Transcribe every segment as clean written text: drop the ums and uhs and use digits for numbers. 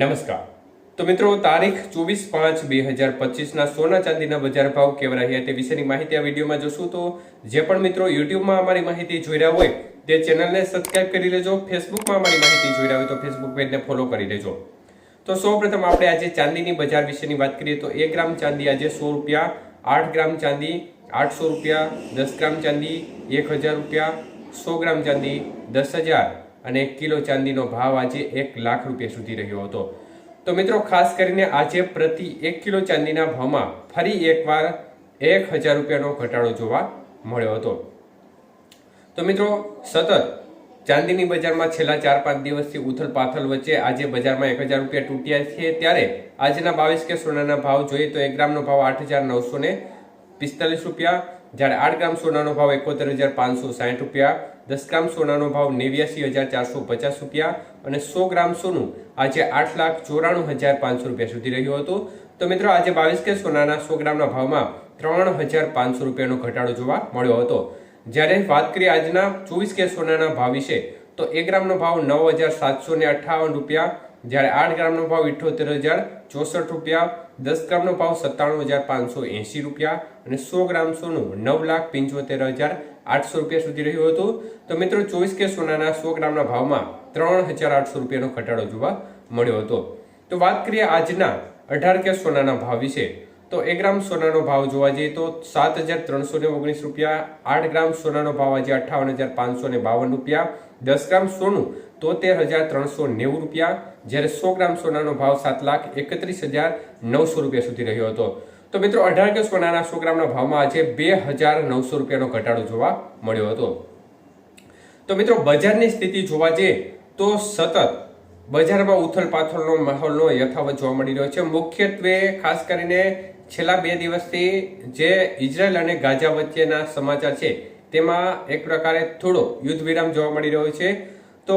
નમસ્કાર। તો મિત્રો તારીખ 24/5/2025 સોના ચાંદીના બજાર ભાવ કેવા રહ્યા તે વિશેની માહિતી આ વિડીયોમાં જોશું। તો જે પણ મિત્રો યુટ્યુબમાં અમારી માહિતી જોઈ રહ્યા હોય તે ચેનલને સબસ્ક્રાઇબ કરી લેજો, ફેસબુકમાં અમારી માહિતી જોઈ રહ્યા હોય તો ફેસબુક પેજને ફોલો કરી લેજો। તો સૌપ્રથમ આપણે આજે ચાંદીની બજાર વિશેની વાત કરીએ તો 1 ગ્રામ ચાંદી આજે 100 રૂપિયા, 8 ગ્રામ ચાંદી 800 રૂપિયા, 10 ગ્રામ ચાંદી 1000 રૂપિયા, 100 ગ્રામ ચાંદી 10,000 અને 1 કિલો ચાંદીનો ભાવ આજે 1 લાખ રૂપિયા સુધી રહ્યો હતો। તો મિત્રો ખાસ કરીને આજે પ્રતિ 1 કિલો ચાંદીના ભાવમાં ફરી એકવાર 1000 રૂપિયાનો ઘટાડો જોવા મળ્યો હતો। તો મિત્રો સતત ચાંદીની બજારમાં છેલ્લા 4-5 દિવસથી ઉથલ-પાથલ વચ્ચે આજે બજારમાં 1000 રૂપિયા તૂટ્યા છે। ત્યારે આજના 22 કે સોનાના ભાવ જોઈએ તો 1 ગ્રામનો ભાવ 8,945 રૂપિયા, જ્યારે 8 ગ્રામ સોનાનો ભાવ 71,560 રૂપિયા, 10 ગ્રામ સોનાનો ભાવ 89,450 રૂપિયા અને 100 ગ્રામ સોનું આજે 8,94,500 રૂપિયા સુધી રહ્યું હતું। તો મિત્રો આજે 22 કે સોનાના 100 ગ્રામના ભાવમાં 3,500 રૂપિયાનો ઘટાડો જોવા મળ્યો હતો। જ્યારે વાત કરીએ આજના 24 કે સોનાના ભાવ વિશે તો 1 ગ્રામનો ભાવ 9,758 રૂપિયા, જ્યારે 8 ગ્રામનો ભાવ 78,064 રૂપિયા, 10 ગ્રામનો ભાવ 97,580 રૂપિયા અને 100 ગ્રામ સોનું 9,75,800 રૂપિયા સુધી રહ્યું હતું। તો મિત્રો 24 કે સોનાના 100 ગ્રામના ભાવમાં 3,800 રૂપિયાનો ઘટાડો જોવા મળ્યો હતો। તો વાત કરીએ આજના 18 કે સોનાના ભાવ વિશે તો 1 ગ્રામ સોનાનો ભાવ જોવા જઈએ તો 7,319 રૂપિયા, 8 ગ્રામ સોનાનો ભાવ આજે 58,552 રૂપિયા, 10 ગ્રામ સોનું 73,390 રૂપિયા, જ્યારે 100 ગ્રામ સોનાનો ભાવ 7,31,900 રૂપિયા સુધી રહ્યો હતો। તો મિત્રો 18 કે સોનાના 100 ગ્રામના ભાવમાં આજે 2,900 રૂપિયાનો ઘટાડો જોવા મળ્યો હતો। તો મિત્રો બજારની સ્થિતિ જોવા જઈએ તો સતત બજારમાં ઉથલ-પાથલનો માહોલનો યથાવત જોવા મળી રહ્યો છે। મુખ્યત્વે ખાસ કરીને છેલ્લા 2 દિવસથી જે ઇઝરાયલ અને ગાઝા વચ્ચેના સમાચાર છે તેમાં એક પ્રકારે થોડો યુદ્ધ વિરામ જોવા મળી રહ્યો છે। તો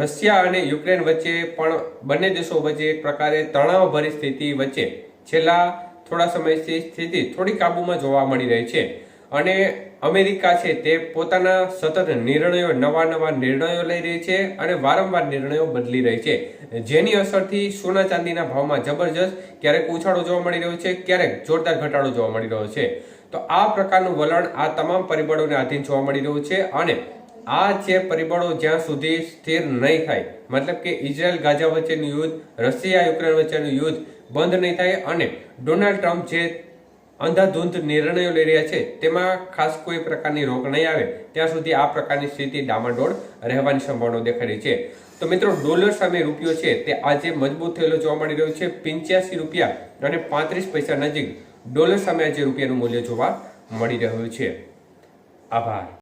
રશિયા અને યુક્રેન વચ્ચે પણ બંને દેશો વચ્ચે એક પ્રકારે તણાવભરી સ્થિતિ વચ્ચે છેલ્લા થોડા સમયથી સ્થિતિ થોડી કાબૂમાં જોવા મળી રહી છે અને અમેરિકા છે તે પોતાના સતત નિર્ણયો નવા નિર્ણયો લઈ રહી છે અને વારંવાર નિર્ણયો બદલી રહી છે, જેની અસરથી સોના ચાંદીના ભાવમાં જબરજસ્ત ક્યારેક ઉછાળો જોવા મળી રહ્યો છે, ક્યારેક જોરદાર ઘટાડો જોવા મળી રહ્યો છે। તો આ પ્રકારનું વલણ આ તમામ પરિબળોને આધીન જોવા મળી રહ્યું છે અને આ જે પરિબળો જ્યાં સુધી સ્થિર નહીં થાય, મતલબ કે ઇઝરાયલ ગાઝા વચ્ચેનું યુદ્ધ, રશિયા યુક્રેન વચ્ચેનું યુદ્ધ બંધ નહીં થાય અને ડોનાલ્ડ ટ્રમ્પ જે અંધાધૂંધ નિર્ણયો લઈ રહ્યા છે તેમાં ખાસ કોઈ પ્રકારની રોક નહીં આવે ત્યાં સુધી આ પ્રકારની સ્થિતિ ડામાડોળ રહેવાની સંભાવના દેખાઈ રહી છે। તો મિત્રો ડોલર સામે રૂપિયો છે તે આજે મજબૂત થયેલો જોવા મળી રહ્યો છે। 85 રૂપિયા અને 35 પૈસા નજીક ડોલર સામે આજે રૂપિયાનું મૂલ્ય જોવા મળી રહ્યું છે। આભાર।